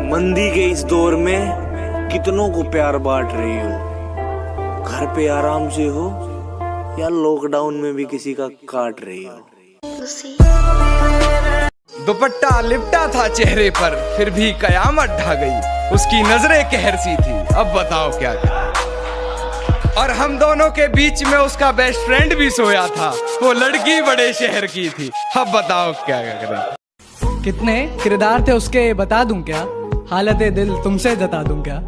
मंदी के इस दौर में कितनों को प्यार बांट रही हो, घर पे आराम से हो या लॉकडाउन में भी किसी का काट रही हो। दुपट्टा लिपटा था चेहरे पर, फिर भी कयामत ढा गई। उसकी नजरें कहर सी थी, अब बताओ क्या करें। और हम दोनों के बीच में उसका बेस्ट फ्रेंड भी सोया था, वो लड़की बड़े शहर की थी, अब बताओ क्या करें। कितने किरदार थे उसके बता दूं क्या, हालते दिल तुमसे जता दूं क्या।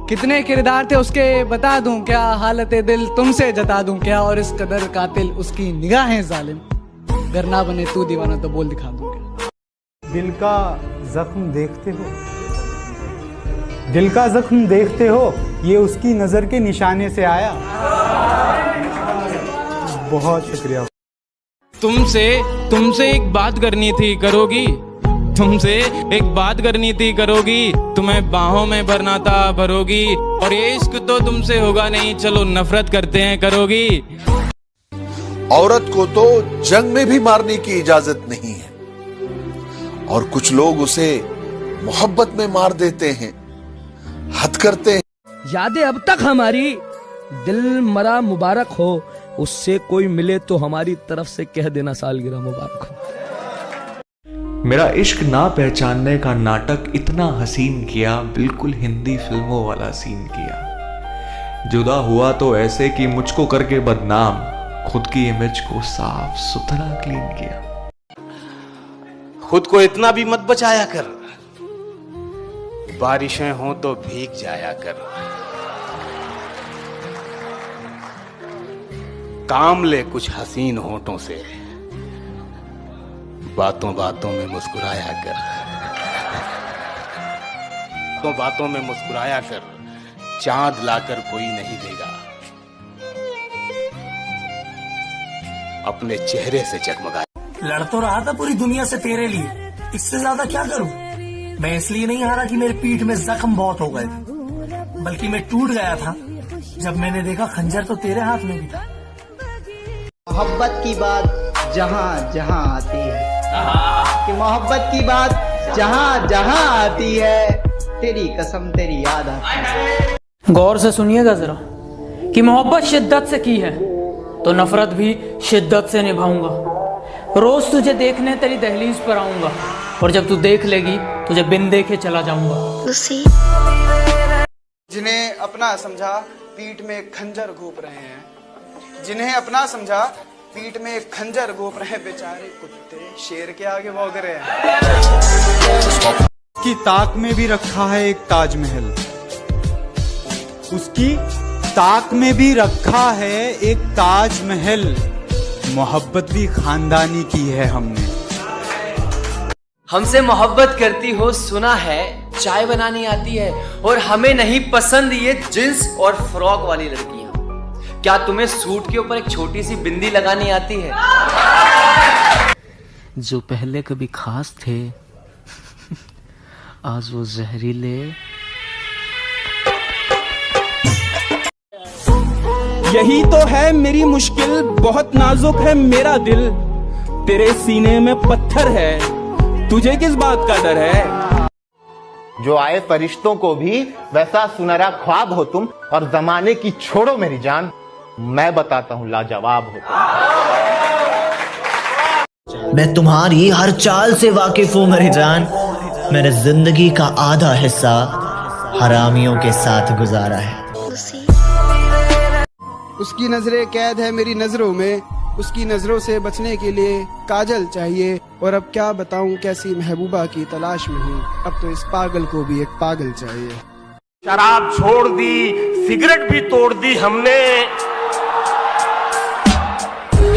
कितने किरदार थे उसके बता दूं क्या, हालते दिल तुमसे जता दूं क्या। और इस कदर कातिल उसकी निगाहें जालिम, अगर ना बने तू दीवाना तो बोल दिखा दूं क्या। दिल का जख्म देखते हो, दिल का जख्म देखते हो, ये उसकी नजर के निशाने से आया। बहुत शुक्रिया। तुमसे एक बात करनी थी, करोगी? तुमसे एक बात करनी थी, करोगी? तुम्हें बाहों में भरना था, भरोगी? और ये इश्क तो तुमसे होगा नहीं, चलो नफरत करते हैं, करोगी? औरत को तो जंग में भी मारने की इजाजत नहीं है, और कुछ लोग उसे मोहब्बत में मार देते हैं, हद करते हैं। यादें अब तक हमारी, दिल मरा मुबारक हो, उससे कोई मिले तो हमारी तरफ से कह देना सालगिरह मुबारक हो। मेरा इश्क ना पहचानने का नाटक इतना हसीन किया, बिल्कुल हिंदी फिल्मों वाला सीन किया। जुदा हुआ तो ऐसे कि मुझको करके बदनाम, खुद की इमेज को साफ सुथरा क्लीन किया। खुद को इतना भी मत बचाया कर, बारिशें हो तो भीग जाया कर। काम ले कुछ हसीन होठों से, बातों बातों में मुस्कुराया कर। तो बातों में मुस्कुराया कर, चांद लाकर कोई नहीं देगा, अपने चेहरे से जगमगाया। लड़ तो रहा था पूरी दुनिया से तेरे लिए, इससे ज्यादा क्या करूं। मैं इसलिए नहीं हारा कि मेरे पीठ में जख्म बहुत हो गए थे, बल्कि मैं टूट गया था जब मैंने देखा खंजर तो तेरे हाथ में भी था। मोहब्बत की बात जहाँ जहाँ आती है, कि मोहब्बत की बात जहाँ जहाँ आती है, तेरी कसम तेरी याद आती है। गौर से सुनिएगा जरा, कि मोहब्बत शिद्दत से की है तो नफरत भी शिद्दत से निभाऊंगा। रोज तुझे देखने तेरी दहलीज पर आऊंगा, और जब तू देख लेगी तुझे बिन देखे चला जाऊंगा। जिन्हें अपना समझा पीठ में खंजर घोंप रहे हैं, जिन्हें अपना समझा पीठ में खंजर घोंप रहे हैं, बेचारे कुत्ते शेर के आगे भौंक रहे हैं। उसकी ताक में भी रखा है एक ताजमहल, उसकी ताक में भी रखा है एक ताजमहल। मोहब्बत भी खानदानी की है हमने। हमसे मोहब्बत करती हो सुना है, चाय बनानी आती है, और हमें नहीं पसंद ये जींस और फ्रॉक वाली लड़कियां। क्या तुम्हें सूट के ऊपर एक छोटी सी बिंदी लगानी आती है? जो पहले कभी खास थे, आज वो जहरीले। यही तो है मेरी मुश्किल, बहुत नाजुक है मेरा दिल। तेरे सीने में पत्थर है, तुझे किस बात का डर है? जो आए फरिश्तों को भी वैसा सुनहरा ख्वाब हो तुम, और जमाने की छोड़ो मेरी जान, मैं बताता हूँ लाजवाब हो तुम। मैं तुम्हारी हर चाल से वाकिफ हूँ मेरी जान, मैंने जिंदगी का आधा हिस्सा हरामियों के साथ गुजारा है। उसकी नजरें कैद है मेरी नजरों में, उसकी नजरों से बचने के लिए काजल चाहिए, और अब क्या बताऊं कैसी महबूबा की तलाश में हूँ, अब तो इस पागल को भी एक पागल चाहिए। शराब छोड़ दी, सिगरेट भी तोड़ दी हमने,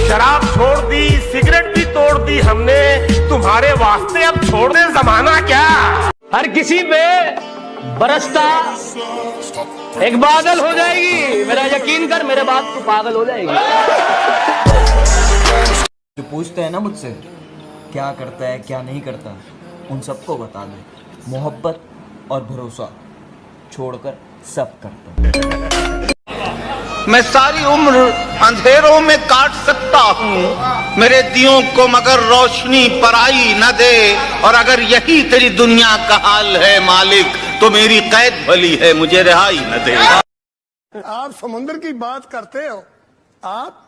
शराब छोड़ दी, सिगरेट भी तोड़ दी हमने, तुम्हारे वास्ते अब छोड़ने जमाना क्या। हर किसी पे बरसता एक बादल हो जाएगी, मेरा यकीन कर, मेरे बात तू पागल हो जाएगी। जो पूछते हैं ना मुझसे क्या करता है क्या नहीं करता, उन सबको बता दे, मोहब्बत और भरोसा छोड़कर सब करता है। मैं सारी उम्र अंधेरों में काट सकता हूँ, मेरे दियों को मगर रोशनी पराई न दे। और अगर यही तेरी दुनिया का हाल है मालिक, तो मेरी कैद भली है, मुझे रिहाई न दे। आप समुद्र की बात करते हो, आप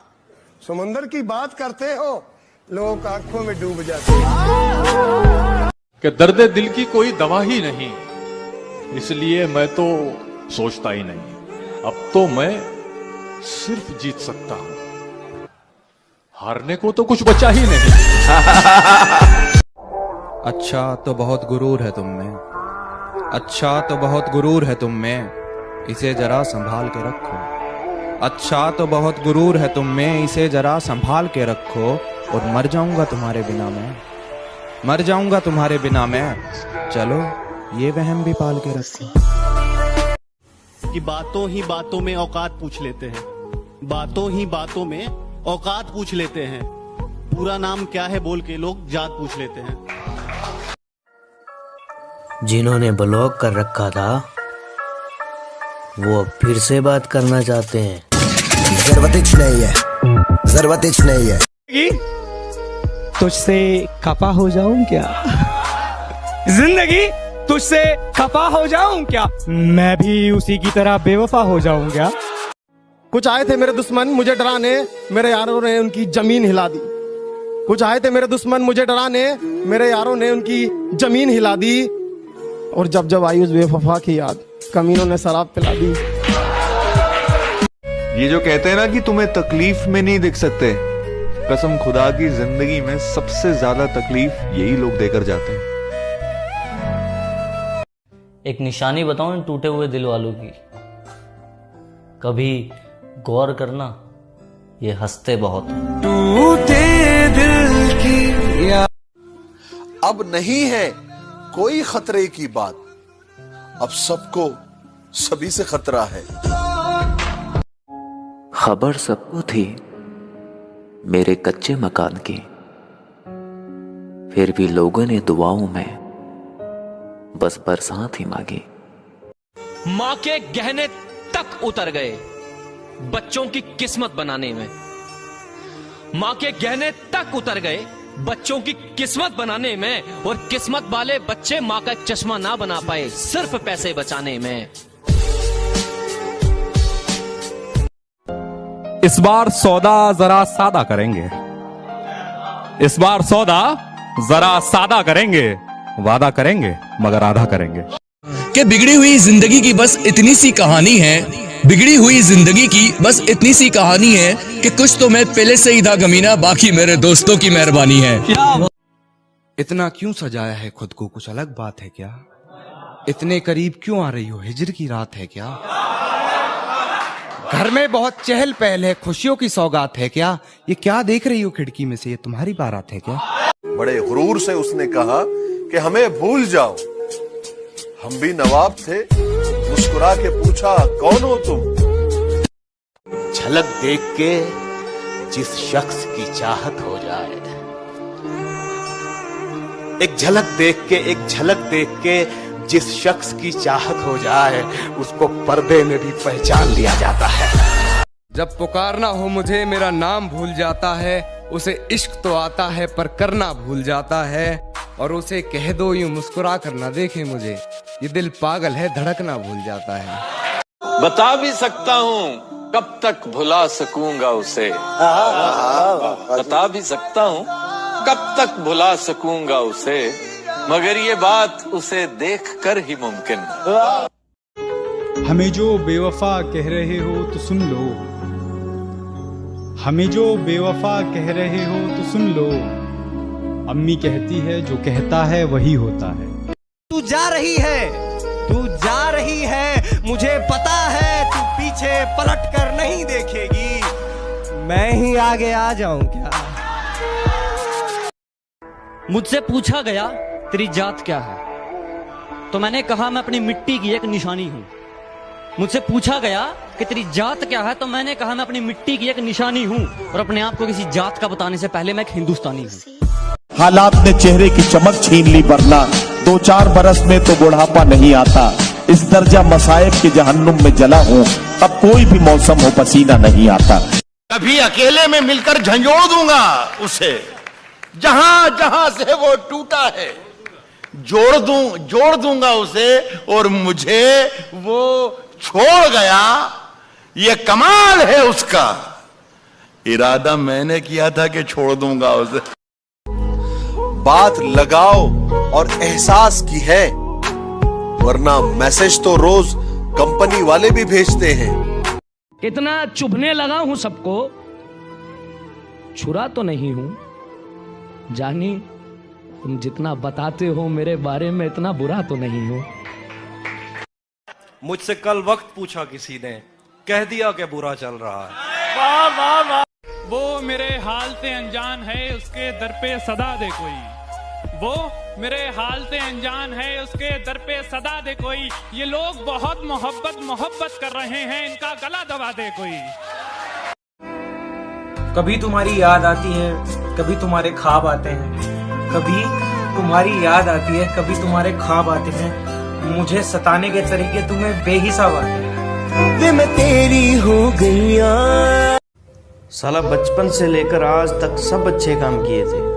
समुद्र की बात करते हो, लोग आंखों में डूब जाते हैं। कि दर्द दिल की कोई दवा ही नहीं, इसलिए मैं तो सोचता ही नहीं। अब तो मैं सिर्फ जीत सकता हूं, हारने को तो कुछ बचा ही नहीं। अच्छा तो बहुत गुरूर है तुम में, अच्छा तो बहुत गुरूर है तुम में, इसे जरा संभाल के रखो। अच्छा तो बहुत गुरूर है तुम में, इसे जरा संभाल के रखो। और मर जाऊंगा तुम्हारे बिना मैं, मर जाऊंगा तुम्हारे बिना मैं, चलो ये वहम भी पाल के रखो। कि बातों ही बातों में औकात पूछ लेते हैं, बातों ही बातों में औकात पूछ लेते हैं, पूरा नाम क्या है बोल के लोग जात पूछ लेते हैं। जिन्होंने ब्लॉक कर रखा था वो अब फिर से बात करना चाहते हैं। जरूरत नहीं है, जरूरत नहीं है। तुझसे खफा हो जाऊं क्या? जिंदगी तुझसे खफा हो जाऊं क्या? मैं भी उसी की तरह बेवफा हो जाऊं क्या? कुछ आए थे मेरे दुश्मन मुझे डराने, मेरे यारों ने उनकी जमीन हिला दी। कुछ आए थे मेरे दुश्मन मुझे डराने, मेरे यारों ने उनकी जमीन हिला दी। और जब जब आई उस बेवफा की याद, कमीनों ने शराब पिला दी। ये जो कहते हैं ना कि तुम्हें तकलीफ में नहीं दिख सकते, कसम खुदा की जिंदगी में सबसे ज्यादा तकलीफ यही लोग देकर जाते हैं। एक निशानी बताऊं इन टूटे हुए दिल वालों की, कभी गौर करना, ये हंसते बहुत हैं। टूटे दिल की अब नहीं है कोई खतरे की बात, अब सबको सभी से खतरा है। खबर सबको थी मेरे कच्चे मकान की, फिर भी लोगों ने दुआओं में बस बरसात ही मांगी। माँ के गहने तक उतर गए बच्चों की किस्मत बनाने में, माँ के गहने तक उतर गए बच्चों की किस्मत बनाने में, और किस्मत वाले बच्चे माँ का चश्मा ना बना पाए सिर्फ पैसे बचाने में। इस बार सौदा जरा सादा करेंगे, इस बार सौदा जरा सादा करेंगे, वादा करेंगे मगर आधा करेंगे। कि बिगड़ी हुई जिंदगी की बस इतनी सी कहानी है, बिगड़ी हुई जिंदगी की बस इतनी सी कहानी है कि कुछ तो मैं पहले से ही था गमीना, बाकी मेरे दोस्तों की मेहरबानी है। इतना क्यों सजाया है खुद को, कुछ अलग बात है क्या? इतने करीब क्यों आ रही हो, हिजर की रात है क्या? घर में बहुत चहल पहल है, खुशियों की सौगात है क्या? ये क्या देख रही हो खिड़की में से, ये तुम्हारी बारात है क्या? बड़े गुरूर से उसने कहा कि हमें भूल जाओ, हम भी नवाब थे। मुस्कुरा के पूछा कौन हो तुम? झलक देख के जिस शख्स की चाहत हो जाए, एक झलक देख के, एक झलक देख के जिस शख्स की चाहत हो जाए, उसको पर्दे में भी पहचान लिया जाता है। जब पुकारना हो मुझे मेरा नाम भूल जाता है, उसे इश्क तो आता है पर करना भूल जाता है। और उसे कह दो यूं मुस्कुरा कर ना देखे मुझे, ये दिल पागल है धड़कना भूल जाता है। बता भी सकता हूँ कब तक भुला सकूंगा उसे, बता भी सकता हूँ कब तक भुला सकूंगा उसे, मगर ये बात उसे देखकर ही मुमकिन। हमें जो बेवफा कह रहे हो तो सुन लो, हमें जो बेवफा कह रहे हो तो सुन लो, अम्मी कहती है जो कहता है वही होता है। तू जा रही है, तू जा रही है, मुझे पता है तू पीछे पलट कर नहीं देखेगी, मैं ही आगे आ जाऊं क्या? मुझसे पूछा गया तेरी जात क्या है, तो मैंने कहा मैं अपनी मिट्टी की एक निशानी हूं। मुझसे पूछा गया कि तेरी जात क्या है, तो मैंने कहा मैं अपनी मिट्टी की एक निशानी हूं, और अपने आप को किसी जात का बताने से पहले मैं एक हिंदुस्तानी हूं। हालात ने चेहरे की चमक छीन ली, वरना 2-4 बरस में तो बुढ़ापा नहीं आता। इस दर्जा मसाइब के जहन्नुम में जला हूं, अब कोई भी मौसम हो पसीना नहीं आता। कभी अकेले में मिलकर झंझोड़ दूंगा उसे, जहां जहां से वो टूटा है जोड़ दूंगा उसे, और मुझे वो छोड़ गया, ये कमाल है उसका। इरादा मैंने किया था कि छोड़ दूंगा उसे। बात लगाव और एहसास की है, वरना मैसेज तो रोज कंपनी वाले भी भेजते हैं। इतना चुभने लगा हूं सबको, छुरा तो नहीं हूं। जानी तुम जितना बताते हो मेरे बारे में, इतना बुरा तो नहीं हूं। मुझसे कल वक्त पूछा किसी ने, कह दिया कि बुरा चल रहा है। वाह वाह वाह। वो मेरे हाल से अनजान है, उसके दर पे सदा दे कोई। वो मेरे हाल से अनजान है, उसके दर पे सदा दे कोई। ये लोग बहुत मोहब्बत कर रहे हैं, इनका गला दबा दे कोई। कभी तुम्हारी याद आती है, कभी तुम्हारे ख्वाब आते हैं। कभी तुम्हारी याद आती है, कभी तुम्हारे ख्वाब आते हैं। मुझे सताने के तरीके तुम्हें बेहिसाब आते हैं। वे मैं तेरी हो गईया। साला बचपन से लेकर आज तक सब अच्छे काम किए थे,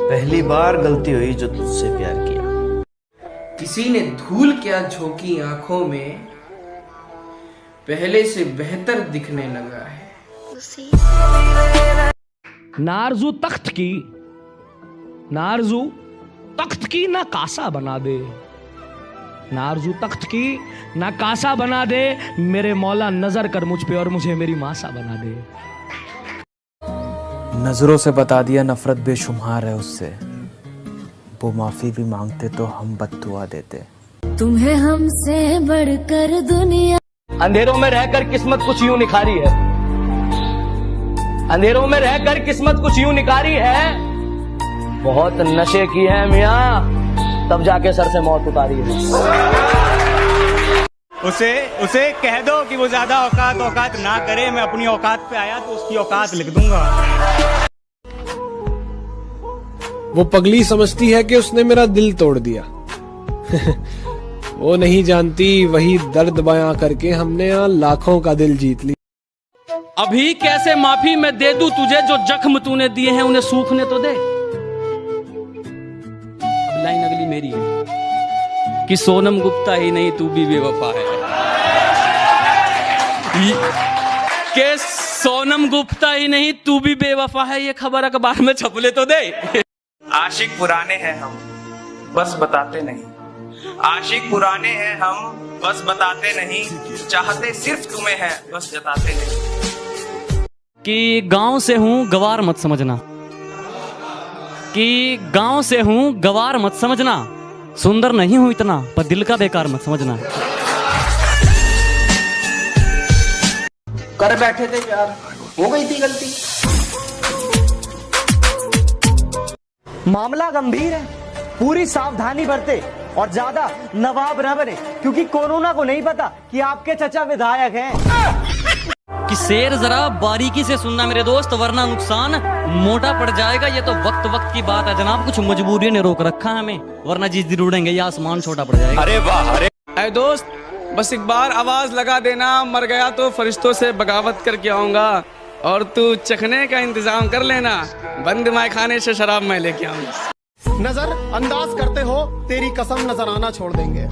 पहली बार गलती हुई जो तुझसे प्यार किया। किसी ने धूल क्या झोंकी आंखों में, पहले से बेहतर दिखने लगा है। नारजू तख्त की ना कासा बना दे, नारजू तख्त की ना कासा बना दे। मेरे मौला नजर कर मुझ पे और मुझे मेरी मासा बना दे। नजरों से बता दिया नफरत बेशुमार है उससे, वो माफी भी मांगते तो हम बद्दुआ देते। तुम्हें हमसे बढ़कर दुनिया। अंधेरों में रहकर किस्मत कुछ यूं निखारी है, अंधेरों में रहकर किस्मत कुछ यूं निखारी है। बहुत नशे की है मियाँ, तब जाके सर से मौत उतारी है। उसे कह दो कि वो ज्यादा औकात ना करे। मैं अपनी औकात पे आया तो उसकी औकात लिख दूंगा। वो पगली समझती है कि उसने मेरा दिल तोड़ दिया। वो नहीं जानती वही दर्द बयां करके हमने यहाँ लाखों का दिल जीत लिया। अभी कैसे माफी मैं दे दूं तुझे, जो जख्म तूने दिए हैं उन्हें सूखने तो दे। अब लाइन अगली मेरी है कि सोनम गुप्ता ही नहीं तू भी बेवफा है। के सोनम गुप्ता ही नहीं तू भी बेवफा है, ये खबर अखबार में छपले तो दे। आशिक पुराने हैं हम, बस बताते नहीं। आशिक पुराने हैं हम, बस बताते नहीं। चाहते सिर्फ तुम्हें है, बस जताते नहीं। कि गांव से हूं गवार मत समझना, कि गांव से हूं गवार मत समझना। सुंदर नहीं हूं इतना, पर दिल का बेकार मत समझना। कर बैठे थे प्यार, हो गई थी गलती। मामला गंभीर है, पूरी सावधानी बरते और ज्यादा नवाब न बने, क्योंकि कोरोना को नहीं पता कि आपके चचा विधायक हैं। कि शेर जरा बारीकी से सुनना मेरे दोस्त, वरना नुकसान मोटा पड़ जाएगा। ये तो वक्त की बात है जनाब, कुछ मजबूरी ने रोक रखा है हमें, वरना जिस दिन उड़ेंगे ये आसमान छोटा पड़ जाएगा। अरे वाह। अरे दोस्त, बस एक बार आवाज लगा देना, मर गया तो फरिश्तों से बगावत करके आऊंगा। और तू चखने का इंतजाम कर लेना, बंद माय खाने से शराब मैं लेके आऊंगा। नजर अंदाज करते हो तेरी कसम नजर आना छोड़ देंगे।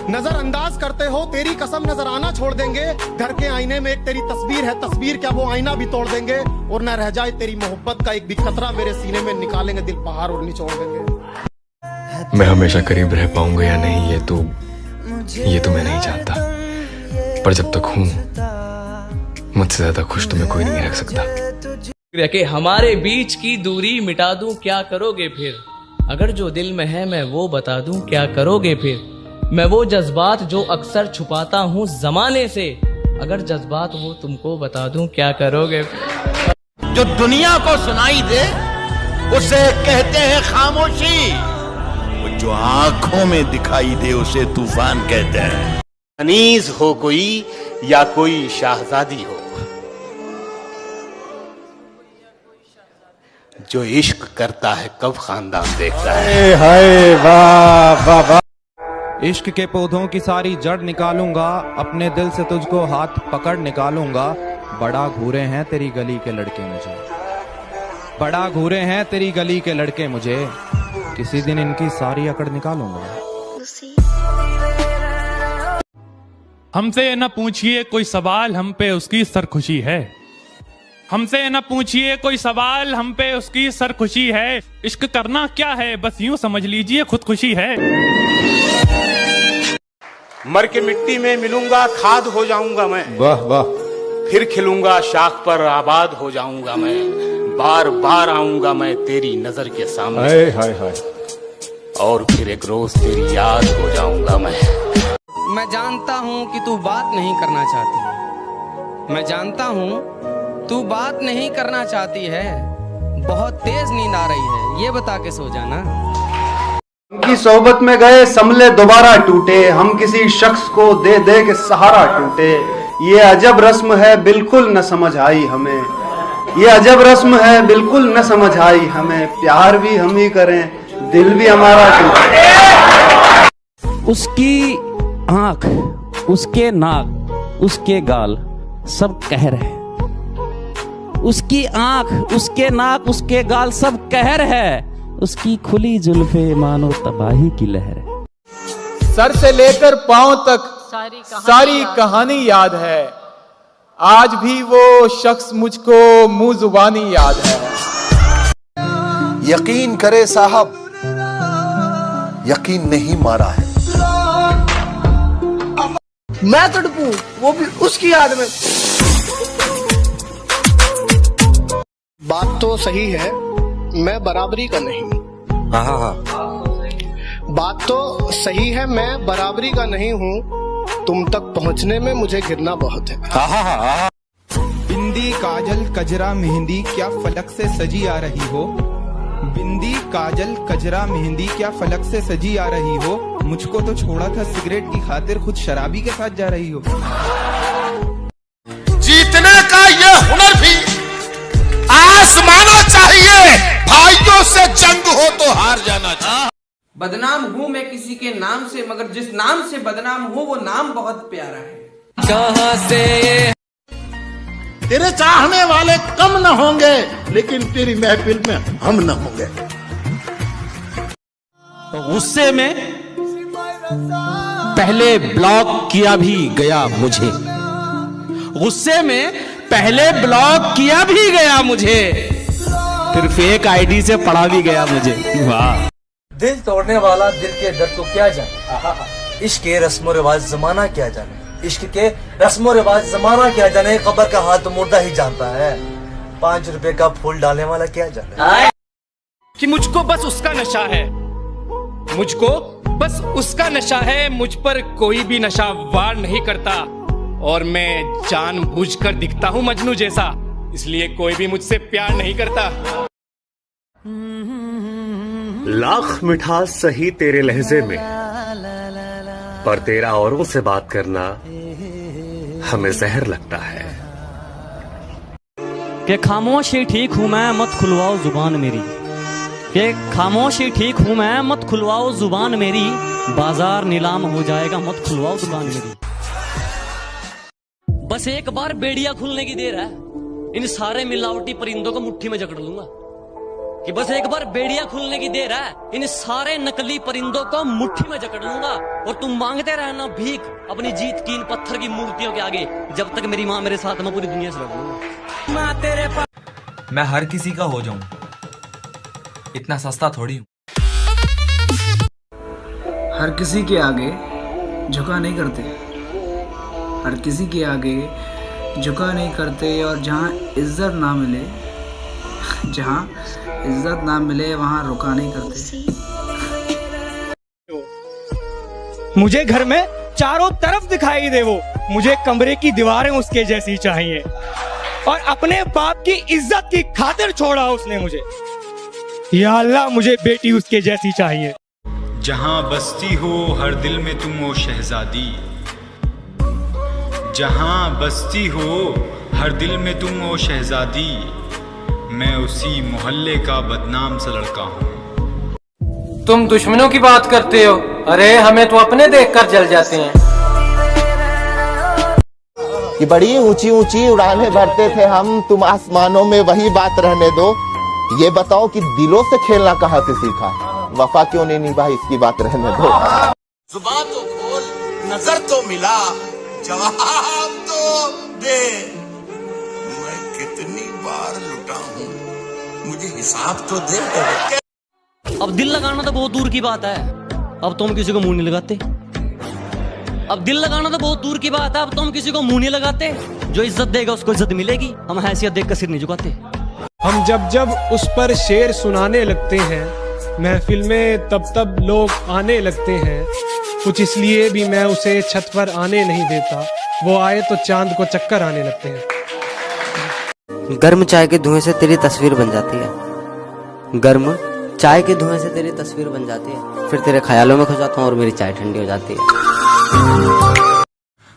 नजर अंदाज करते हो तेरी कसम नजर आना छोड़ देंगे। घर के आईने में एक तेरी तस्वीर है, तस्वीर क्या वो आईना भी तोड़ देंगे। और न रह जाए तेरी मोहब्बत का एक भी कतरा मेरे सीने में, निकालेंगे दिल पहाड़ और निचोड़ देंगे। मैं हमेशा करीब रह पाऊंगा या नहीं ये तो मैं नहीं जानता, पर जब तक हूँ मुझसे ज्यादा खुश तुम्हें कोई नहीं रख सकता। कि हमारे बीच की दूरी मिटा दूं, क्या करोगे फिर? अगर जो दिल में है मैं वो बता दूं, क्या करोगे फिर? मैं वो जज्बात जो अक्सर छुपाता हूँ जमाने से, अगर जज्बात वो तुमको बता दूं, क्या करोगे फिर? जो दुनिया को सुनाई दे उसे कहते हैं खामोशी, वो जो आंखों में दिखाई दे उसे तूफान कहते हैं। अनीस हो कोई या कोई शाहजादी हो, जो इश्क करता है कब खानदान देखता है। हाय वाह वाह वाह। इश्क के पौधों की सारी जड़ निकालूंगा, अपने दिल से तुझको हाथ पकड़ निकालूंगा। बड़ा घूरे हैं तेरी गली के लड़के मुझे, बड़ा घूरे हैं तेरी गली के लड़के मुझे, किसी दिन इनकी सारी अकड़ निकालूंगा। हमसे न पूछिए कोई सवाल, हम पे उसकी सरखुशी है। हमसे न पूछिए कोई सवाल, हम पे उसकी सरखुशी है। इश्क करना क्या है, बस यूं समझ लीजिए खुदकुशी है। मर के मिट्टी में मिलूंगा, खाद हो जाऊंगा मैं। वाह वाह। फिर खिलूंगा, शाख पर आबाद हो जाऊंगा मैं। बार बार आऊंगा मैं तेरी नजर के सामने। हाय हाय हाय। और फिर एक रोज तेरी याद हो जाऊंगा मैं। मैं जानता हूँ कि तू बात नहीं करना चाहती, मैं जानता हूँ तू बात नहीं करना चाहती है। बहुत तेज नींद आ रही है, ये बता के सो जाना। उनकी सोहबत में गए संभले दोबारा टूटे, हम किसी शख्स को दे दे के सहारा टूटे। ये अजब रस्म है बिल्कुल न समझ आई हमें, ये अजब रस्म है बिल्कुल न समझ आई हमें। प्यार भी हम ही करें, दिल भी हमारा टूटे। उसकी आंख, उसके नाक, उसके गाल सब कहर है। उसकी आंख, उसके नाक, उसके गाल सब कहर है। उसकी खुली जुल्फे मानो तबाही की लहर है। सर से लेकर पांव तक सारी कहानी याद है। आज भी वो शख्स मुझको मुंह जुबानी याद है। यकीन करे साहब, यकीन नहीं मारा है। मैं तड़पूं, वो भी उसकी याद में। बात तो सही है, मैं बराबरी का नहीं। हाँ हाँ हाँ। बात तो सही है, मैं बराबरी का नहीं हूँ। तुम तक पहुँचने में मुझे गिरना बहुत है। हाँ हाँ हाँ। बिंदी काजल कजरा मेहंदी क्या फलक से सजी आ रही हो। बिंदी काजल कजरा मेहंदी क्या फलक से सजी आ रही हो। मुझको तो छोड़ा था सिगरेट की खातिर, खुद शराबी के साथ जा रही हो। जीतने का ये हुनर भी आसमाना चाहिए। भाइयों से जंग हो तो हार जाना चाहिए। बदनाम हूँ मैं किसी के नाम से, मगर जिस नाम से बदनाम हूँ वो नाम बहुत प्यारा है। कहाँ से तेरे चाहने वाले कम न होंगे, लेकिन तेरी महफिल में हम न होंगे। तो गुस्से में पहले ब्लॉक किया भी गया मुझे, गुस्से में पहले ब्लॉक किया भी गया मुझे, फिर फेक आईडी से पढ़ा भी गया मुझे। वाह। दिल तोड़ने वाला दिल के दर्द को क्या जाने, इश्क के रस्मो रिवाज जमाना क्या जाने। इश्क के रस्मो रिवाज जमाना क्या जाने, कब्र का हाल तो मुर्दा ही जानता है। 5 रुपए का फूल डालने वाला क्या जाने। कि मुझको बस उसका नशा है, मुझको बस उसका नशा है। मुझ पर कोई भी नशा वार नहीं करता, और मैं जानबूझकर दिखता हूँ मजनू जैसा, इसलिए कोई भी मुझसे प्यार नहीं करता। लाख मिठास सही तेरे लहजे में, पर तेरा औरों से बात करना हमें जहर लगता है। कि खामोश ही ठीक हूं मैं, मत खुलवाओ जुबान मेरी। कि खामोश ही ठीक हूं मैं, मत खुलवाओ जुबान मेरी। बाजार नीलाम हो जाएगा, मत खुलवाओ दुकान मेरी। बस एक बार बेड़िया खुलने की देर है, इन सारे मिलावटी परिंदों को मुट्ठी में जकड़ लूंगा। कि बस एक बार बेड़िया खुलने की देर है, इन सारे नकली परिंदों को मुट्ठी में जकड़ लूंगा। और तुम मांगते रहना भीख अपनी जीत की इन पत्थर की मूर्तियों के आगे, जब तक मेरी माँ मेरे साथ, मैं पूरी दुनिया से लड़ लूंगा। मैं तेरे पास, मैं हर किसी का हो जाऊं, इतना सस्ता थोड़ी हूं। हर किसी के आगे झुका नहीं करते, हर किसी के आगे झुका नहीं करते। और जहाँ इज्जत ना मिले, जहाँ इज्जत ना मिले, वहाँ रुका नहीं करते। मुझे घर में चारों तरफ दिखाई दे वो, मुझे कमरे की दीवारें उसके जैसी चाहिए। और अपने बाप की इज्जत की खातिर छोड़ा उसने मुझे। या अल्लाह, मुझे बेटी उसके जैसी चाहिए। जहां बसती हो हर दिल में तुम हो शहजादी, जहां बसती हो हर दिल में तुम हो शहजादी। मैं उसी मोहल्ले का बदनाम सा लड़का हूँ। तुम दुश्मनों की बात करते हो, अरे हमें तो अपने देखकर जल जाते हैं। कि बड़ी ऊंची ऊंची उड़ाने भरते थे हम, तुम आसमानों में वही बात रहने दो। ये बताओ कि दिलों से खेलना कहाँ से सीखा, वफा क्यों नहीं निभाई, इसकी बात रहने दो। जुबान तो खोल, नजर तो मिला, जवाब तो दे। मैं कितनी बार लुटा हूँ, मुझे हिसाब तो दे। अब दिल लगाना तो बहुत दूर की बात है, अब तुम किसी को मुंह नहीं लगाते। अब दिल लगाना तो बहुत दूर की बात है, अब तुम किसी को मुंह नहीं लगाते। जो इज्जत देगा उसको इज्जत मिलेगी, हम हैसियत देख कर सिर नहीं झुकाते। हम जब जब उस पर शेर सुनाने लगते हैं, महफिल में तब लोग आने लगते हैं। कुछ इसलिए भी मैं उसे छत पर आने नहीं देता, वो आए तो चांद को चक्कर आने लगते हैं। गर्म चाय के धुएं से तेरी तस्वीर बन जाती है, गर्म चाय के धुएं से तेरी तस्वीर बन जाती है, फिर तेरे ख्यालों में खो जाता हूँ और मेरी चाय ठंडी हो जाती है।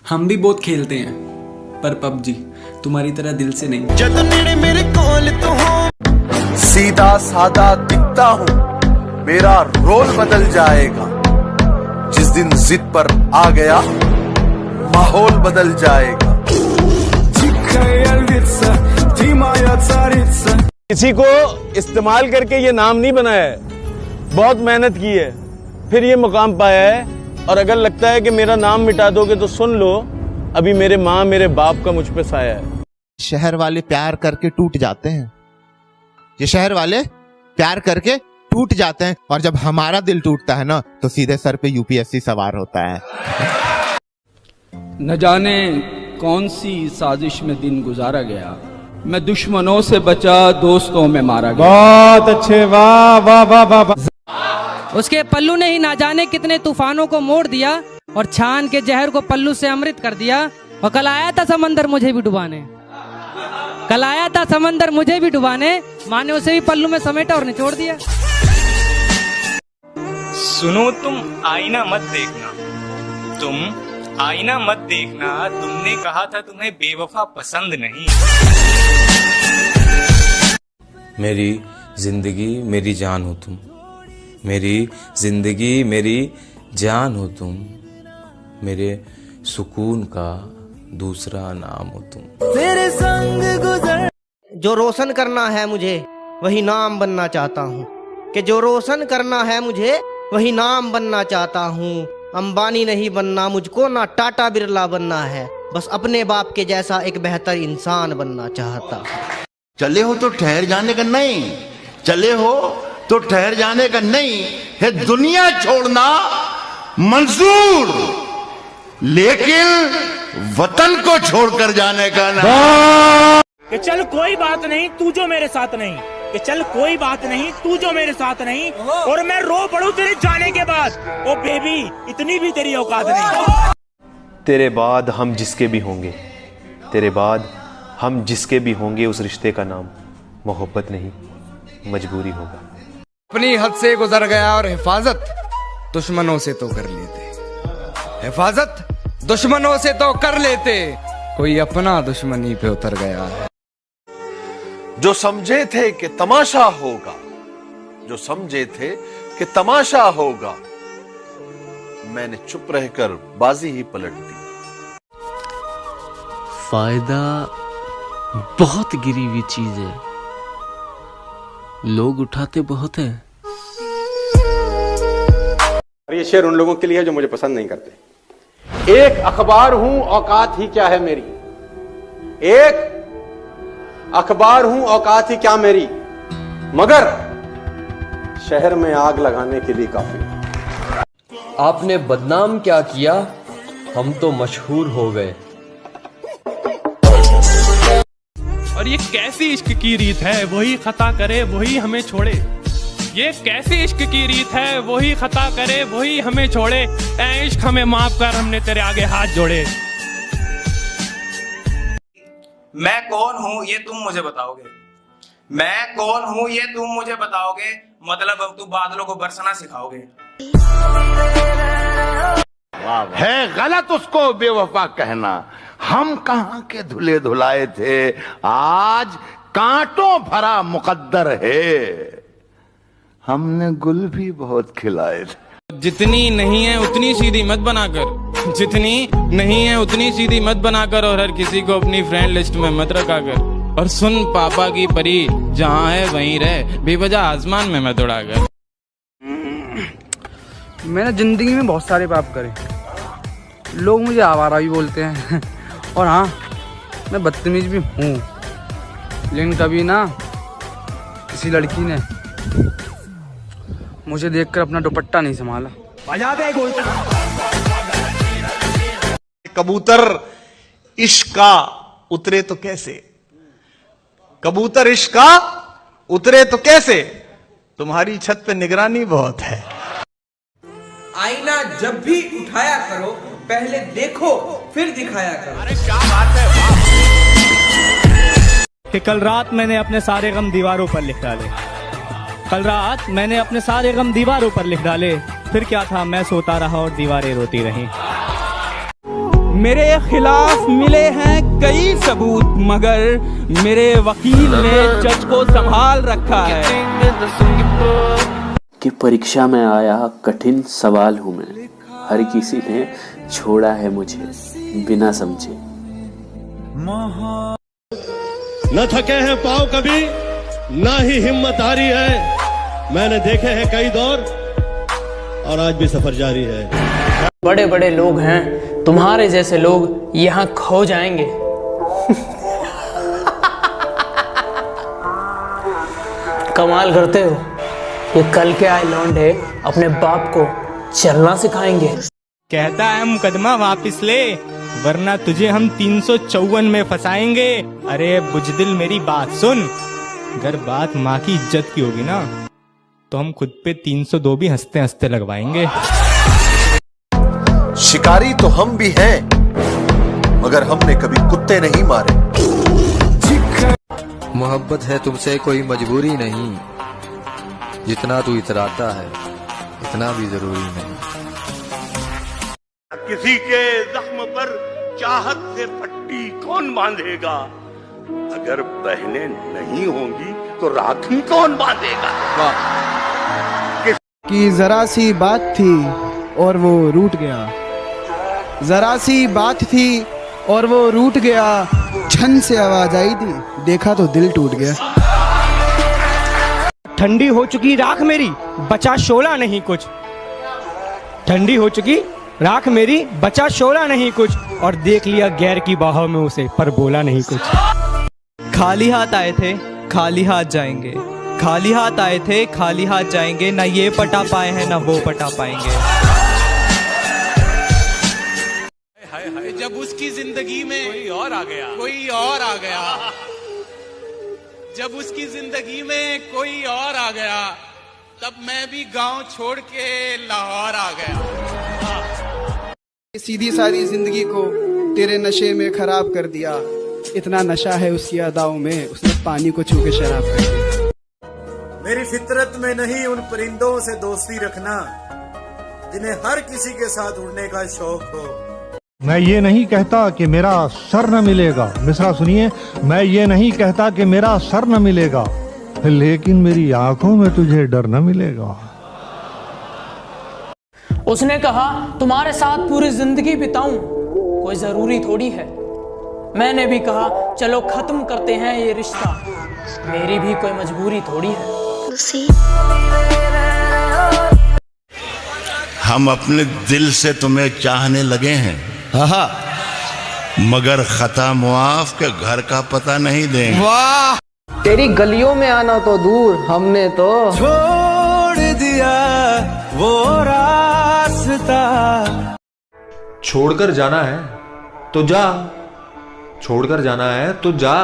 हम भी बहुत खेलते हैं, पर पबजी तुम्हारी तरह दिल से नहीं। जब मेरे कोल तो हो, सीधा सादा दिखता हूँ, मेरा रोल बदल जाएगा। जिस दिन जिद पर आ गया, माहौल बदल जाएगा। किसी को इस्तेमाल करके ये नाम नहीं बनाया है, बहुत मेहनत की है, फिर ये मुकाम पाया है। और अगर लगता है कि मेरा नाम मिटा दोगे तो सुन लो, अभी मेरे माँ मेरे बाप का मुझ पे साया है। शहर वाले प्यार करके टूट जाते हैं, ये शहर वाले प्यार करके टूट जाते हैं, और जब हमारा दिल टूटता है ना, तो सीधे सर पे यूपीएससी सवार होता है। न जाने कौन सी साजिश में दिन गुजारा गया, मैं दुश्मनों से बचा दोस्तों में मारा गया। बहुत अच्छे, वाह वाह वाह वाह। उसके पल्लू ने ही ना जाने कितने तूफानों को मोड़ दिया, और छान के जहर को पल्लू से अमृत कर दिया। और कल आया था समंदर मुझे भी डुबाने, कल आया था समंदर मुझे भी डुबाने, माने उसे भी पल्लू में समेटा और निचोड़ दिया। सुनो तुम आईना मत देखना, तुम आईना मत देखना, तुमने कहा था तुम्हें बेवफा पसंद नहीं। मेरी जिंदगी मेरी जान हो तुम, मेरी जिंदगी मेरी जान हो तुम, मेरे सुकून का दूसरा नाम हो तुम। तेरे संग गुजर, जो रोशन करना है मुझे वही नाम बनना चाहता हूँ, कि जो रोशन करना है मुझे वही नाम बनना चाहता हूँ। अंबानी नहीं बनना मुझको, ना टाटा बिरला बनना है, बस अपने बाप के जैसा एक बेहतर इंसान बनना चाहता हूँ। चले हो तो ठहर जाने का नहीं, चले हो तो ठहर जाने का नहीं है, दुनिया छोड़ना मंजूर, लेकिन वतन को छोड़कर जाने का ना। कि चल कोई बात नहीं तू जो मेरे साथ नहीं, कि चल कोई बात नहीं तू जो मेरे साथ नहीं, और मैं रो पड़ूं तेरे जाने के बाद, ओ बेबी इतनी भी तेरी औकात नहीं। तेरे बाद हम जिसके भी होंगे, तेरे बाद हम जिसके भी होंगे, उस रिश्ते का नाम मोहब्बत नहीं मजबूरी होगा। अपनी हद से गुजर गया और हिफाजत दुश्मनों से तो कर लेते, हिफाजत दुश्मनों से तो कर लेते, कोई अपना दुश्मनी पे उतर गया है। जो समझे थे कि तमाशा होगा, जो समझे थे कि तमाशा होगा, मैंने चुप रहकर बाजी ही पलट दी। फायदा बहुत गिरी हुई चीज है, लोग उठाते बहुत है। और ये शेर उन लोगों के लिए है जो मुझे पसंद नहीं करते। एक अखबार हूं, औकात ही क्या है मेरी, एक अखबार हूं, औकात ही क्या मेरी, मगर शहर में आग लगाने के लिए काफी। आपने बदनाम क्या किया, हम तो मशहूर हो गए। और ये कैसी इश्क की रीत है, वही खता करे वही हमें छोड़े। ये कैसी इश्क की रीत है, वही खता करे वही हमें छोड़े। ऐ इश्क हमें माफ कर, हमने तेरे आगे हाथ जोड़े। मैं कौन हूँ ये तुम मुझे बताओगे, मैं कौन हूँ ये तुम मुझे बताओगे, मतलब अब तू बादलों को बरसना सिखाओगे। है गलत उसको बेवफा कहना, हम कहां के धुले धुलाए थे, आज कांटों भरा मुकद्दर है, हमने गुल भी बहुत खिलाए थे। जितनी नहीं है उतनी सीधी मत बनाकर, जितनी नहीं है उतनी सीधी मत बनाकर, और हर किसी को अपनी फ्रेंड लिस्ट में मत रखा कर। और सुन पापा की परी, जहाँ है वहीं रह, बेवजह आसमान में मत उड़ाकर। मैंने जिंदगी में बहुत सारे पाप करे, लोग मुझे आवारा भी बोलते हैं और हाँ, मैं बदतमीज भी हूँ, लेकिन कभी ना किसी लड़की ने मुझे देखकर अपना दुपट्टा नहीं संभाला। कबूतर इश्क का उतरे तो कैसे, कबूतर इश्क का उतरे तो कैसे, तुम्हारी छत पे निगरानी बहुत है। आईना जब भी उठाया करो, पहले देखो फिर दिखाया करो। अरे क्या बात है, वाह। कि कल रात मैंने अपने सारे गम दीवारों पर लिख डाले, कल रात मैंने अपने सारे गम दीवारों पर लिख डाले, फिर क्या था मैं सोता रहा और दीवारें रोती रहीं। मेरे खिलाफ मिले हैं कई सबूत, मगर मेरे वकील ने जज को संभाल रखा है। कि परीक्षा में आया कठिन सवाल हूँ मैं, हर किसी ने छोड़ा है मुझे बिना समझे। न थके हैं पाँव कभी, ना ही हिम्मत हारी है, मैंने देखे हैं कई दौर और आज भी सफर जारी है। बड़े बड़े लोग हैं, तुम्हारे जैसे लोग यहाँ खो जाएंगे। कमाल करते हो, ये कल के आए लौंडे अपने बाप को चलना सिखाएंगे। कहता है मुकदमा वापस ले, वरना तुझे हम 354 में फंसाएंगे। अरे बुजदिल मेरी बात सुन, अगर बात माँ की इज्जत की होगी ना, तो हम खुद पे 302 भी हंसते हंसते लगवाएंगे। शिकारी तो हम भी हैं, मगर हमने कभी कुत्ते नहीं मारे। मोहब्बत है तुमसे कोई मजबूरी नहीं, जितना तू इतराता है इतना भी जरूरी नहीं। किसी के जख्म पर चाहत से पट्टी कौन बांधेगा, अगर बहनें नहीं होंगी तो राखी कौन बांधेगा। कि जरा सी बात थी और वो रूठ गया, जरा सी बात थी और वो रूठ गया, छन से आवाज आई थी, देखा तो दिल टूट गया। ठंडी हो चुकी राख मेरी, बचा शोला नहीं कुछ। ठंडी हो चुकी राख मेरी, बचा शोला नहीं कुछ, और देख लिया गैर की बाहों में उसे, पर बोला नहीं कुछ। खाली हाथ आए थे खाली हाथ जाएंगे, खाली हाथ आए थे खाली हाथ जाएंगे, ना ये पटा पाए हैं ना वो पटा पाएंगे। जब उसकी जिंदगी में कोई और आ गया, कोई और आ गया, जब उसकी जिंदगी में कोई और आ गया, तब मैं भी गांव छोड़ के लाहौर आ गया। सीधी सारी जिंदगी को तेरे नशे में खराब कर दिया, इतना नशा है उसकी अदाओं में, उसने पानी को छू के शराब कर दिया। मेरी फितरत में नहीं उन परिंदों से दोस्ती रखना, जिन्हें हर किसी के साथ उड़ने का शौक हो। मैं ये नहीं कहता कि मेरा सर न मिलेगा, मिसरा सुनिए, मैं ये नहीं कहता कि मेरा सर न मिलेगा, लेकिन मेरी आंखों में तुझे डर न मिलेगा। उसने कहा तुम्हारे साथ पूरी जिंदगी बिताऊं, कोई जरूरी थोड़ी है। मैंने भी कहा चलो खत्म करते हैं ये रिश्ता, मेरी भी कोई मजबूरी थोड़ी है। हम अपने दिल से तुम्हें चाहने लगे हैं, मगर खता मुआफ के घर का पता नहीं देंगे। वाह, तेरी गलियों में आना तो दूर, हमने तो छोड़ दिया वो रास्ता। छोड़कर जाना है तो जा, छोड़कर जाना है तो जा,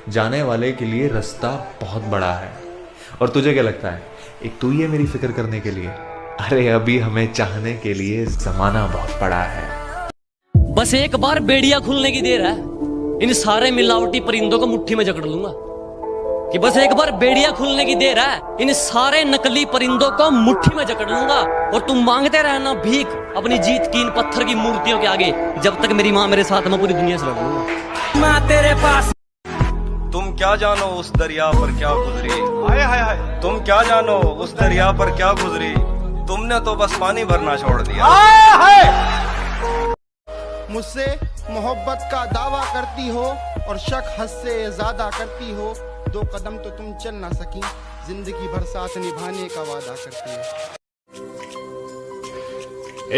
जाने वाले के लिए रास्ता बहुत बड़ा है। और तुझे क्या लगता है, एक तू ही है मेरी फिक्र करने के लिए? अरे अभी हमें चाहने के लिए जमाना बहुत बड़ा है। बस एक बार बेड़िया खुलने की देर है, इन सारे मिलावटी परिंदों को मुट्ठी में जकड़ लूंगा। कि बस एक बार बेड़िया खुलने की देर है, इन सारे नकली परिंदों को मुट्ठी में जकड़ लूंगा, और तुम मांगते रहना भीख अपनी जीत की इन पत्थर की मूर्तियों के आगे, जब तक मेरी माँ मेरे साथ, मैं पूरी दुनिया से लड़ूंगा। माँ तेरे पास तुम क्या जानो उस दरिया पर क्या गुजरी, हाय हाय हाय, तुम क्या जानो उस दरिया पर क्या गुजरी, तुमने तो बस पानी भरना छोड़ दिया। मुझसे मोहब्बत का दावा करती हो और शक हद से ज्यादा करती हो, 2 कदम तो तुम चल ना सकी, जिंदगी भर साथ निभाने का वादा करती है।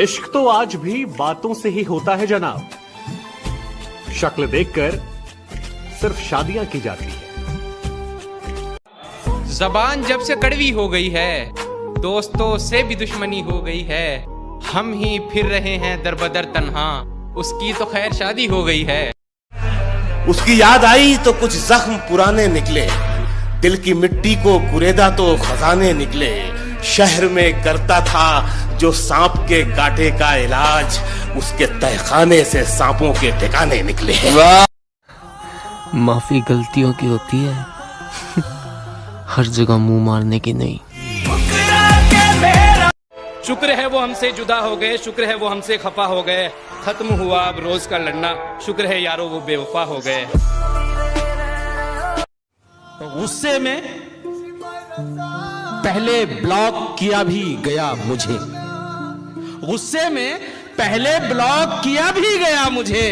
इश्क तो आज भी बातों से ही होता है जनाब, शक्ल देखकर सिर्फ शादियां की जाती है। जबान जब से कड़वी हो गई है, दोस्तों से भी दुश्मनी हो गई है, हम ही फिर रहे हैं दरबदर तन्हा, उसकी तो खैर शादी हो गई है। उसकी याद आई तो कुछ जख्म पुराने निकले, दिल की मिट्टी को कुरेदा तो खजाने निकले, शहर में करता था जो सांप के कांटे का इलाज, उसके तहखाने से सांपों के ठिकाने निकले। माफी गलतियों की होती है, हर जगह मुंह मारने की नहीं। शुक्र है वो हमसे जुदा हो गए, शुक्र है वो हमसे खफा हो गए, खत्म हुआ अब रोज का लड़ना, शुक्र है यारो वो बेवफा हो गए। गुस्से में पहले ब्लॉक किया भी गया मुझे, गुस्से में पहले ब्लॉक किया भी गया मुझे,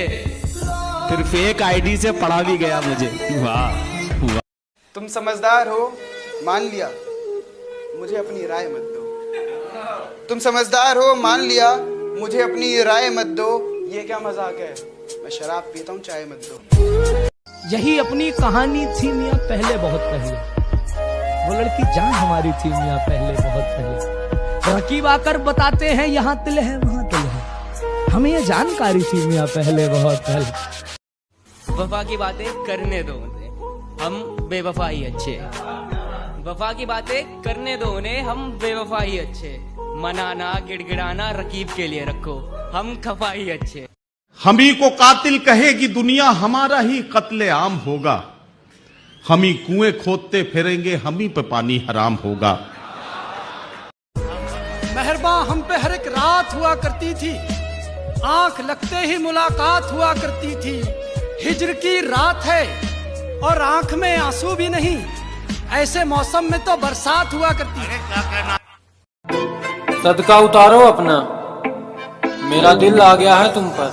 फिर फेक आईडी से पढ़ा भी गया मुझे। वाह वाह। तुम समझदार हो मान लिया, मुझे अपनी राय मत दो। तुम समझदार हो मान लिया, मुझे अपनी राय मत दो। ये क्या मजाक है, मैं शराब पीता हूँ चाय मत दो। यही अपनी कहानी थी मियाँ पहले बहुत पहले, वो लड़की जहाँ हमारी थी मियाँ पहले बहुत पहले, रकीब आकर बताते हैं यहाँ तिल है वहाँ तिल है, हमें ये जानकारी थी मियाँ पहले बहुत पहले। वफा की बातें करने दो उन्हें, हम बेवफा ही अच्छे। वफा की बातें करने दो उन्हें, हम बेवफा ही अच्छे। मनाना गिड़गिड़ाना रकीब के लिए रखो, हम खफा ही अच्छे। हम ही को कातिल कहेगी दुनिया, हमारा ही कत्ले आम होगा, हम ही कुएं खोदते फिरेंगे, हम ही पे पानी हराम होगा। मेहरबान हम पे हर एक रात हुआ करती थी, आंख लगते ही मुलाकात हुआ करती थी, हिज्र की रात है और आंख में आंसू भी नहीं, ऐसे मौसम में तो बरसात हुआ करती है। सदका उतारो अपना, मेरा दिल आ गया है तुम पर।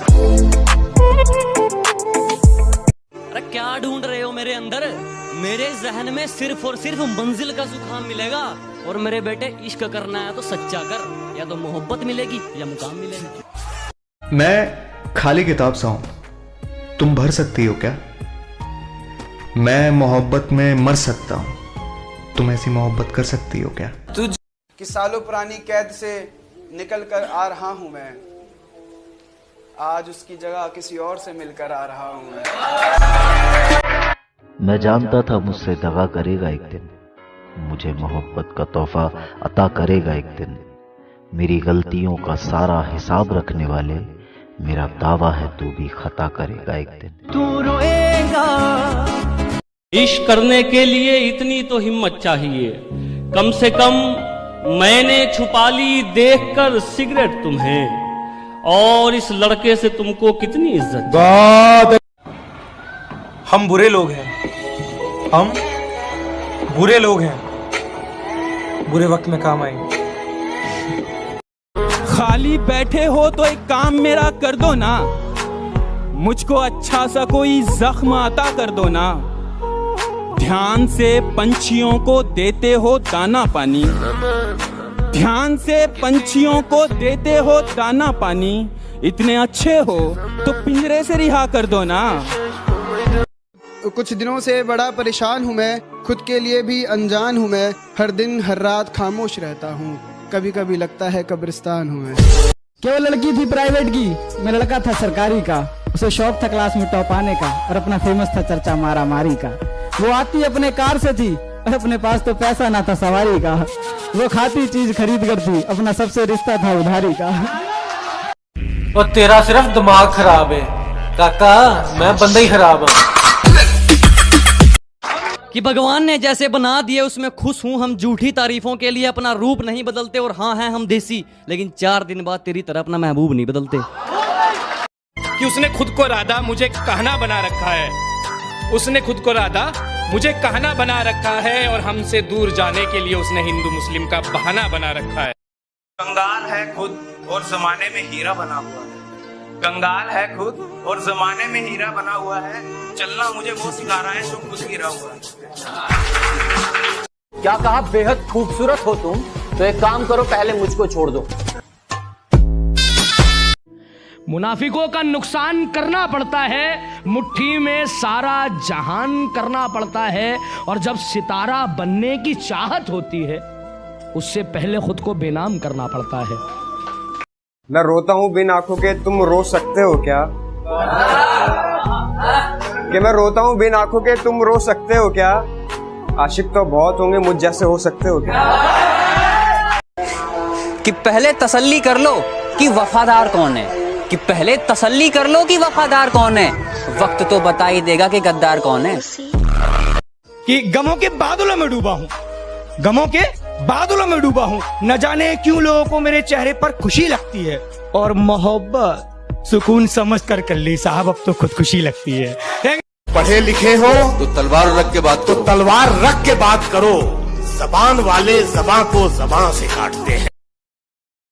अरे क्या ढूंढ रहे हो मेरे अंदर? मेरे जहन में सिर्फ और सिर्फ मंजिल का सुखाम मिलेगा, और मेरे बेटे इश्क करना है तो सच्चा कर, या तो मोहब्बत मिलेगी या मुकाम मिलेगा। मैं खाली किताब सा हूं, तुम भर सकती हो क्या? मैं मोहब्बत में मर सकता हूं, तुम ऐसी मोहब्बत कर सकती हो क्या? कि सालों पुरानी कैद से निकल कर आ रहा हूं मैं, आज उसकी जगह किसी और से मिलकर आ रहा हूं मैं जानता था मुझसे दगा करेगा एक दिन, मुझे मोहब्बत का तोहफा अता करेगा एक दिन, मेरी गलतियों का सारा हिसाब रखने वाले, मेरा दावा है तू भी खता करेगा एक दिन। तू रोएगा। इश्क करने के लिए इतनी तो हिम्मत चाहिए, कम से कम मैंने छुपा ली देखकर सिगरेट तुम्हें, और इस लड़के से तुमको कितनी इज्जत। हम बुरे लोग हैं, हम बुरे लोग हैं, बुरे वक्त में काम आएंगे। खाली बैठे हो तो एक काम मेरा कर दो ना, मुझको अच्छा सा कोई जख्म अता कर दो ना। ध्यान से पंछियों को देते हो दाना पानी, ध्यान से पंछियों को देते हो दाना पानी, इतने अच्छे हो तो पिंजरे से रिहा कर दो ना। कुछ दिनों से बड़ा परेशान हूँ मैं, खुद के लिए भी अनजान हूँ मैं, हर दिन हर रात खामोश रहता हूँ, कभी कभी लगता है कब्रिस्तान हूँ मैं। क्या वो लड़की थी प्राइवेट की, मैं लड़का था सरकारी का, उसे शौक था क्लास में टॉप आने का, और अपना फेमस था चर्चा मारा मारी का। वो आती अपने कार से थी, और अपने पास तो पैसा ना था सवारी का। वो खाती चीज खरीद कर थी, अपना सबसे रिश्ता था उधारी का। और तेरा सिर्फ दिमाग खराब है काका, मैं बंदा ही खराब हूँ। कि भगवान ने जैसे बना दिए उसमें खुश हूँ, हम झूठी तारीफों के लिए अपना रूप नहीं बदलते, और हाँ हैं हम देसी, लेकिन 4 दिन बाद तेरी तरह अपना महबूब नहीं बदलते। कि उसने खुद को राधा मुझे कहना बना रखा है, उसने खुद को राधा मुझे कहना बना रखा है और हमसे दूर जाने के लिए उसने हिंदू मुस्लिम का बहाना बना रखा है। कंगाल है खुद और जमाने में हीरा बना हुआ है। कंगाल है खुद और जमाने में हीरा बना हुआ है। चलना मुझे वो सिखा रहा है जो खुद गिरा हुआ है। क्या कहा, बेहद खूबसूरत हो तुम, तो एक काम करो, पहले मुझको छोड़ दो। मुनाफिकों का नुकसान करना पड़ता है, मुट्ठी में सारा जहान करना पड़ता है, और जब सितारा बनने की चाहत होती है उससे पहले खुद को बेनाम करना पड़ता है। मैं रोता हूँ बिन आंखों के, तुम रो सकते हो क्या? कि मैं रोता हूँ बिन आंखों के, तुम रो सकते हो क्या? आशिक तो बहुत होंगे, मुझ जैसे हो सकते हो क्या? कि पहले तसल्ली कर लो कि वफादार कौन है, कि पहले तसल्ली कर लो कि वफादार कौन है, वक्त तो बता ही देगा कि गद्दार कौन है। कि गमों के बादलों में डूबा हूँ, गमों के बादलों में डूबा हूँ, न जाने क्यों लोगों को मेरे चेहरे पर खुशी लगती है, और मोहब्बत सुकून समझ कर ली साहब, अब तो खुदकुशी लगती है। पढ़े लिखे हो तो तलवार रख के बात करो, तलवार रख के बात करो। जबान वाले जबान को जबान से काटते हैं।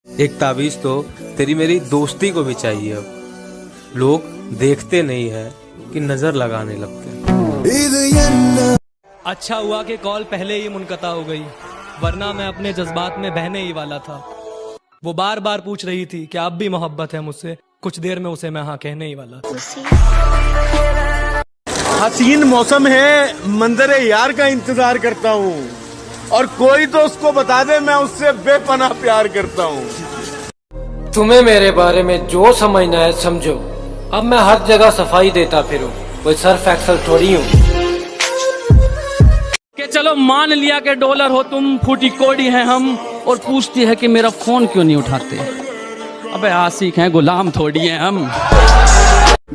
एक ताबीज तो तेरी मेरी दोस्ती को भी चाहिए। अब लोग देखते नहीं है कि नजर लगाने लगते हैं। अच्छा हुआ कि कॉल पहले ही मुनक़ता हो गई, वरना मैं अपने जज्बात में बहने ही वाला था। वो बार बार पूछ रही थी कि अब भी मोहब्बत है मुझसे, कुछ देर में उसे मैं हाँ कहने ही वाला था। हसीन मौसम है, मंजर यार का इंतजार करता हूँ, और कोई तो उसको बता दे मैं उससे बेपनाह प्यार करता हूँ। तुम्हें मेरे बारे में जो समझना है समझो। अब मैं हर जगह सफाई देता फिरूं, कोई सर्फ एक्सल थोड़ी हूँ। कि चलो मान लिया कि डॉलर हो तुम, फूटी कोड़ी है हम, और पूछती है कि मेरा फोन क्यों नहीं उठाते। अबे आशिक हैं, गुलाम थोड़ी हैं हम।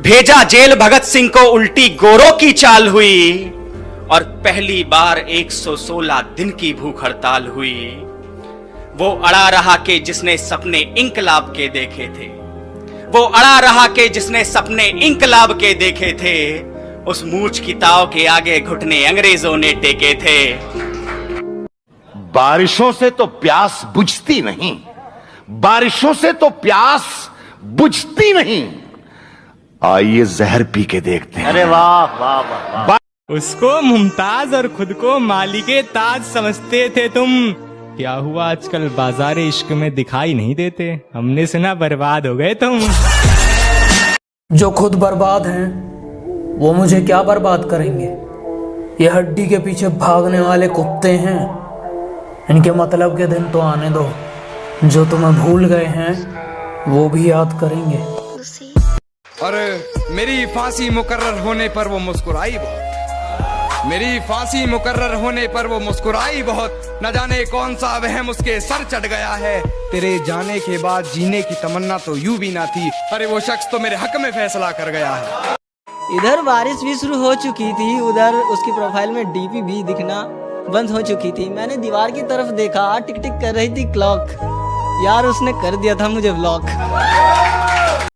भेजा जेल भगत सिंह को, उल्टी गोरों की चाल हुई, और पहली बार 116 दिन की भूख हड़ताल हुई। वो अड़ा रहा कि जिसने सपने इंकलाब के देखे थे, वो अड़ा रहा कि जिसने सपने इंकलाब के देखे थे, उस मूछ की ताव के आगे घुटने अंग्रेजों ने टेके थे। बारिशों से तो प्यास बुझती नहीं, बारिशों से तो प्यास बुझती नहीं। आइए जहर पी के देखते हैं। अरे वाह वाह वाह, वाह। उसको मुमताज और खुद को मालिके ताज समझते थे तुम। क्या हुआ आजकल बाजार इश्क में दिखाई नहीं देते, हमने सुना बर्बाद हो गए तुम। जो खुद बर्बाद हैं वो मुझे क्या बर्बाद करेंगे। ये हड्डी के पीछे भागने वाले कुत्ते हैं, इनके मतलब के दिन तो आने दो। जो तुम्हें भूल गए हैं वो भी याद करेंगे। और मेरी फांसी मुकर्रर होने पर वो मुस्कुराई बहुत, मेरी फांसी मुकर्रर होने पर वो मुस्कुराई बहुत। न जाने कौन सा वहम उसके सर चढ़ गया है, तेरे जाने के बाद जीने की तमन्ना तो यूं भी ना थी। अरे वो शख्स तो मेरे हक में फैसला कर गया है। इधर बारिश भी शुरू हो चुकी थी, उधर उसकी प्रोफाइल में डीपी भी दिखना बंद हो चुकी थी। मैंने दीवार की तरफ देखा, टिक टिक कर रही थी क्लॉक। यार उसने कर दिया था मुझे ब्लॉक।